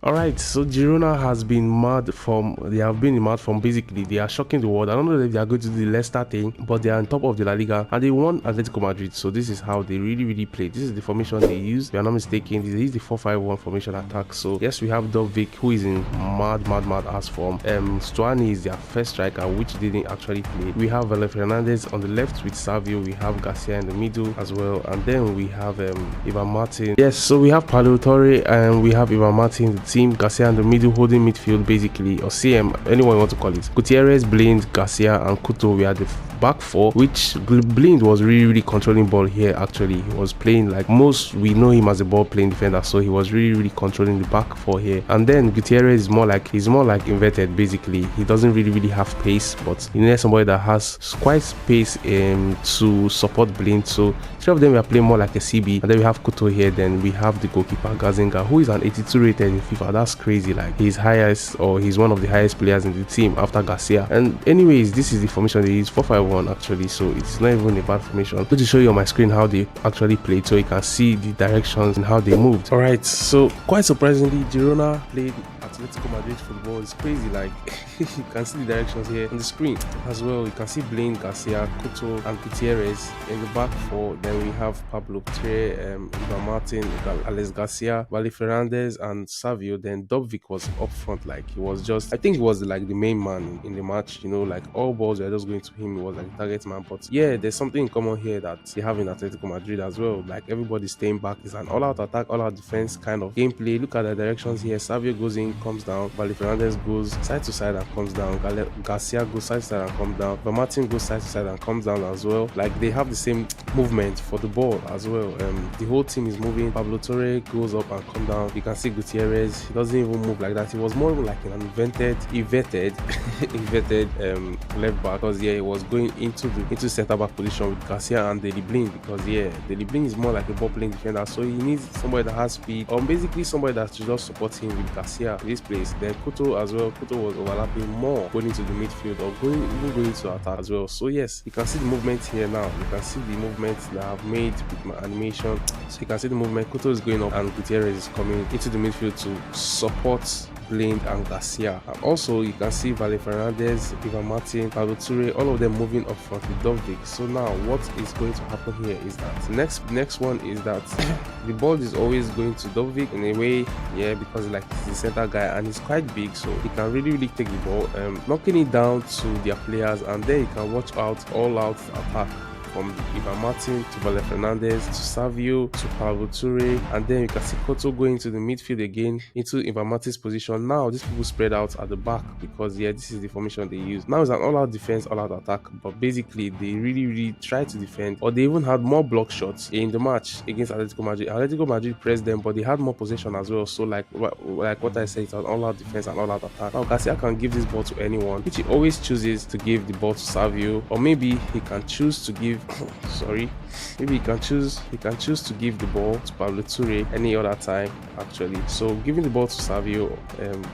Alright, so Girona has been mad they have been mad from basically, they are shocking the world. I don't know if they are going to do the Leicester thing, but they are on top of the La Liga and they won Atletico Madrid. So this is how they really play. This is the formation they use. If I'm not mistaken, they use the 4-5-1 formation attack. So yes, we have Dovvik, who is in mad ass form. Stuani is their first striker, which didn't actually play. We have Fernandez on the left with Savio. We have Garcia in the middle as well, and then we have Ivan Martin. Yes, so we have Paulo Torre and we have Ivan Martin, the team. Garcia in the middle holding midfield basically, or CM, anyone you want to call it. Gutierrez, Blind, Garcia and Couto. We had the back four, which Blind was really controlling ball here. Actually, he was playing like most, we know him as a ball playing defender, so he was really controlling the back four here. And then Gutierrez is more like inverted basically. He doesn't really have pace, but you need somebody that has quite space to support Blind. So three of them we are playing more like a CB, and then we have Couto here. Then we have the goalkeeper Gazinga, who is an 82 rated in FIFA. That's crazy. Like he's one of the highest players in the team after Garcia. And anyways, this is the formation they use, 4-5-1 actually, so it's not even a bad formation. I'm going to show you on my screen how they actually played so you can see the directions and how they moved. Alright, so quite surprisingly, Girona played Atletico Madrid football. It's crazy. Like you can see the directions here on the screen as well. You can see Blaine, Garcia, Couto and Gutierrez in the back four. Then we have Pablo Tre, Ivan Martin, Alex Garcia, Vali Fernandez and Savio. Then Dovvik was up front. Like he was just, I think he was like the main man in the match, you know, like all balls were just going to him. He was like the target man. But yeah, there's something in common here that they have in Atletico Madrid as well. Like everybody staying back. Is an all-out attack, all-out defense kind of gameplay. Look at the directions here. Savio goes in, comes down. Vali Fernandez goes side to side and comes down. Garcia goes side to side and comes down. But Martin goes side to side and comes down as well. Like they have the same movement for the ball as well. The whole team is moving. Pablo Torre goes up and comes down. You can see Gutierrez. He doesn't even move like that. He was more like an inverted left back, because yeah, he was going into center back position with Garcia and Deli Blind, because yeah, Deli Blind is more like a ball playing defender, so he needs somebody that has speed, or basically somebody that should just support him with Garcia in this place. Then Couto as well. Couto was overlapping more, going into the midfield or even going to attack as well. So yes, you can see the movement here now. You can see the movement that I've made with my animation. So you can see the movement. Couto is going up and Gutierrez is coming into the midfield to support Blind and Garcia. And also you can see Vali Fernandez, Ivan Martin, Pablo Toure, all of them moving up front with Dovvik. So now what is going to happen here is that next one is that the ball is always going to Dovvik in a way, yeah, because like he's the center guy and he's quite big, so he can really take the ball, knocking it down to their players, and then you can watch out all out attack from Ivan Martin to Vali Fernandez to Savio to Pablo Toure, and then you can see Couto going to the midfield again into Ivan Martin's position. Now these people spread out at the back because yeah, this is the formation they use. Now it's an all-out defense, all-out attack, but basically they really try to defend, or they even had more block shots in the match against Atletico Madrid. Atletico Madrid pressed them, but they had more possession as well. So like what I said, it's an all-out defense and all-out attack. Now Garcia can give this ball to anyone, which he always chooses to give the ball to Savio, or maybe he can choose to give maybe he can choose to give the ball to Pablo Toure any other time actually. So giving the ball to Savio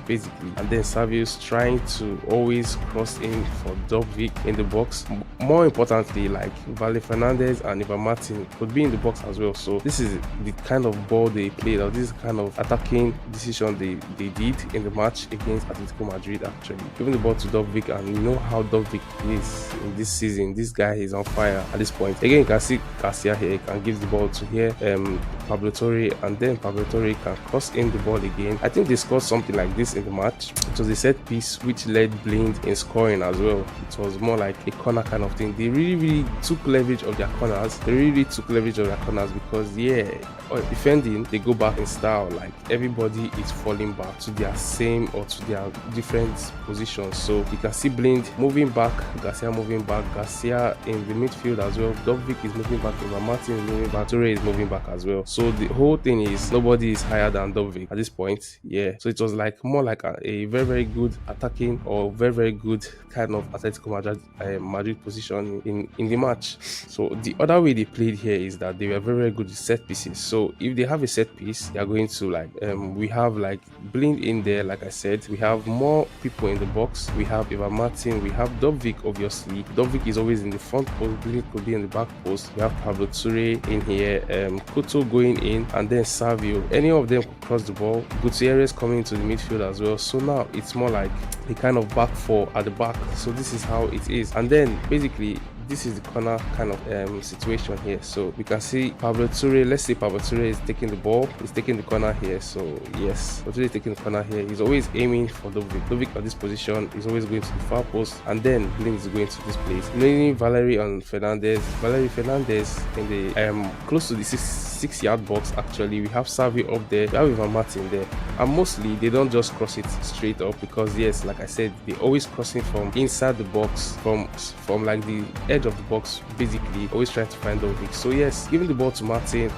basically, and then Savio's trying to always cross in for Dovvik in the box. More importantly, like Vali Fernandez and Ivan Martin could be in the box as well. So this is the kind of ball they played, or this kind of attacking decision they did in the match against Atletico Madrid actually. Giving the ball to Dovvik, and you know how Dovvik is in this season. This guy is on fire at this point. Again, you can see Garcia here, can give the ball to here, Pablo Torre, and then Pablo Torre can cross in the ball again. I think they scored something like this in the match. It was a set piece which led Blind in scoring as well. It was more like a corner kind of thing. They really took leverage of their corners. Because yeah, defending, they go back in style. Like everybody is falling back to their same or to their different positions. So you can see Blind moving back, Garcia moving back, Garcia in the midfield as well. Dovvik is moving back, Ivan Martin is moving back, Toure is moving back as well. So the whole thing is nobody is higher than Dovvik at this point. Yeah, so it was like more like a very good attacking, or very good kind of Atletico Madrid position in the match. So the other way they played here is that they were very good with set pieces. So So if they have a set piece, they are going to like we have like Blind in there. Like I said, we have more people in the box. We have Ivan Martin, we have Dovvik. Obviously Dovvik is always in the front post, Blind could be in the back post. We have Pablo Toure in here, Kuto going in, and then Savio. Any of them could cross the ball. Gutierrez coming into the midfield as well. So now it's more like a kind of back four at the back. So this is how it is. And then basically this is the corner kind of situation here. So we can see Pablo Toure. Let's say Pablo Toure is taking the ball, he's taking the corner here. So yes, Pablo Toure is taking the corner here. He's always aiming for Dovvik. Dovvik at this position is always going to the far post, and then Blind is going to this place. Leaning Valerie on Fernandez. Valerie Fernandez in the close to the 6-yard box. Actually, we have Savi up there. We have Ivan Martin there, and mostly they don't just cross it straight up, because yes, like I said, they always crossing from inside the box, from like the edge of the box, basically always trying to find Dovvik. So yes, giving the ball to Martin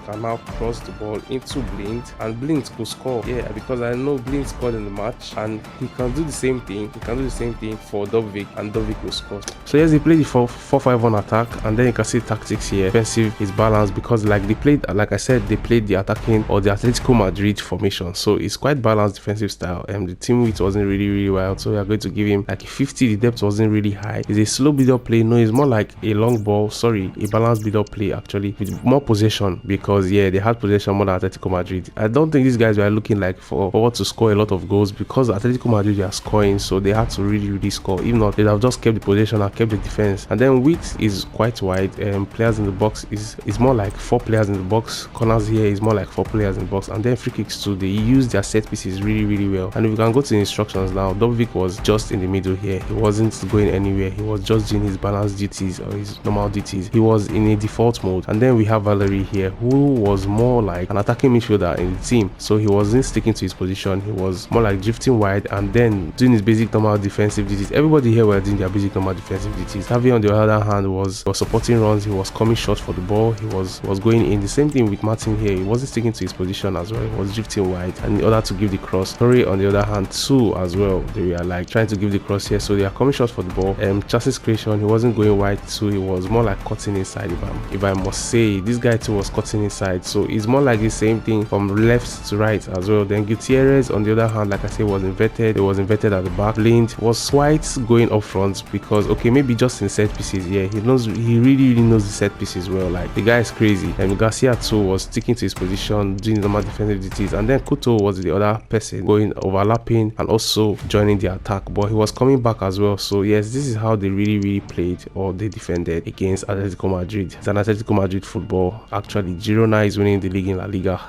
can now cross the ball into Blind, and Blind could score. Yeah, because I know Blind scored in the match, and he can do the same thing. He can do the same thing for Dovvik, and Dovvik will score. So yes, they played the 4-5-1 attack, and then you can see tactics here. Defensive is balanced, because like they played, like I said, they played the attacking or the Atletico Madrid formation. So it's quite balanced defensive style. The team width wasn't really wild, so we are going to give him like a 50. The depth wasn't really high. It's a slow build-up play. No, it's more like a long ball. Sorry, a balanced build-up play actually, with more possession, because yeah, they had possession more than Atletico Madrid. I don't think these guys were looking like forward to score a lot of goals, because Atletico Madrid are scoring, so they had to really score. If not, they'd have just kept the possession and kept the defense. And then width is quite wide. Players in the box is more like 4 players in the box. Corners here is more like 4 players in the box, and then free kicks too. They use their set pieces really well. And if we can go to the instructions now, Dovvik was just in the middle here. He wasn't going anywhere. He was just doing his balance duties or his normal duties. He was in a default mode. And then we have Valerie here, who was more like an attacking midfielder in the team. So he wasn't sticking to his position. He was more like drifting wide and then doing his basic normal defensive duties. Everybody here were doing their basic normal defensive duties. Javi on the other hand was supporting runs. He was coming short for the ball. He was going in. The same thing with Martin here. He wasn't sticking to his position as well. He was drifting wide, and in order to give the cross. Torre on the other hand too as well, they were like trying to give the cross here, so they are coming short for the ball. Chances creation, he wasn't going wide too. He was more like cutting inside. If I must say, this guy too was cutting inside, so it's more like the same thing from left to right as well. Then Gutierrez on the other hand, like I said, was inverted. It was inverted at the back. Blind was quite going up front, because okay, maybe just in set pieces, yeah, he really knows the set pieces well. Like the guy is crazy. And Garcia too was sticking to his position, doing normal defensive duties, and then Kuto was the other person going overlapping and also joining the attack, but he was coming back as well. So yes, this is how they really played, or they defended against Atletico Madrid. It's an Atletico Madrid football. Actually, Girona is winning the league in La Liga.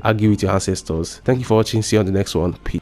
Argue with your ancestors. Thank you for watching. See you on the next one. Peace.